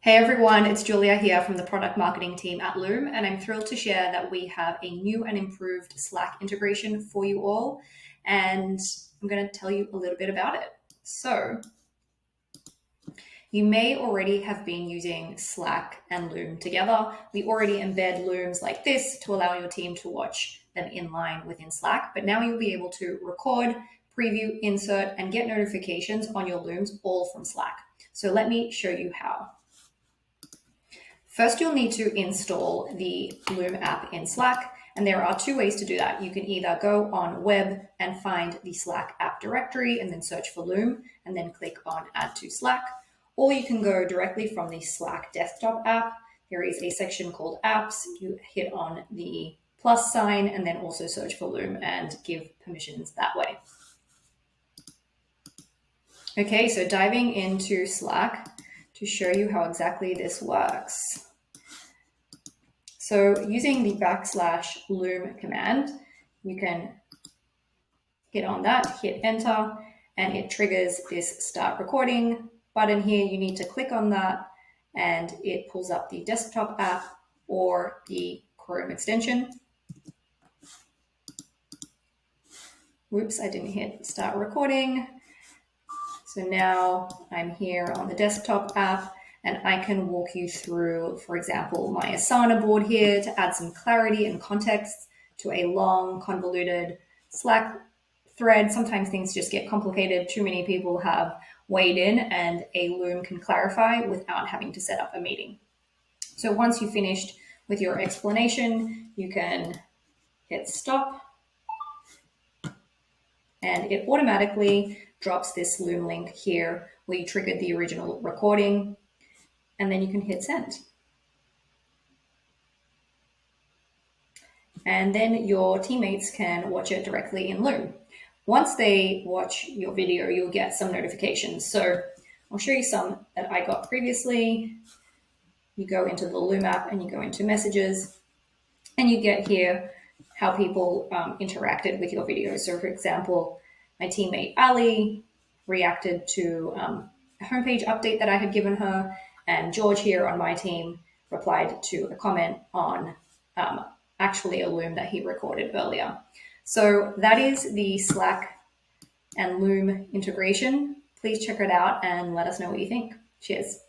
Hey everyone, it's Julia here from the product marketing team at Loom, and I'm thrilled to share that we have a new and improved Slack integration for you all, and I'm going to tell you a little bit about it. So, you may already have been using Slack and Loom together. We already embed Looms like this to allow your team to watch them in line within Slack, but now you'll be able to record, preview, insert, and get notifications on your Looms all from Slack. So let me show you how. First, you'll need to install the Loom app in Slack, and there are two ways to do that. You can either go on web and find the Slack app directory and then search for Loom and then click on Add to Slack, or you can go directly from the Slack desktop app. There is a section called Apps. You hit on the plus sign and then also search for Loom and give permissions that way. Okay, so diving into Slack to show you how exactly this works. So using the \loom command, you can hit on that, hit enter, and it triggers this start recording button here. You need to click on that and it pulls up the desktop app or the Chrome extension. Whoops, I didn't hit start recording. So now I'm here on the desktop app and I can walk you through, for example, my Asana board here to add some clarity and context to a long, convoluted Slack thread. Sometimes things just get complicated. Too many people have weighed in and a Loom can clarify without having to set up a meeting. So once you've finished with your explanation, you can hit stop and it automatically drops this Loom link here where you triggered the original recording, and then you can hit send. And then your teammates can watch it directly in Loom. Once they watch your video, you'll get some notifications. So I'll show you some that I got previously. You go into the Loom app and you go into messages and you get here how people interacted with your video. So for example, my teammate Ali reacted to a homepage update that I had given her, and George here on my team replied to a comment on actually a Loom that he recorded earlier. So that is the Slack and Loom integration. Please check it out and let us know what you think. Cheers.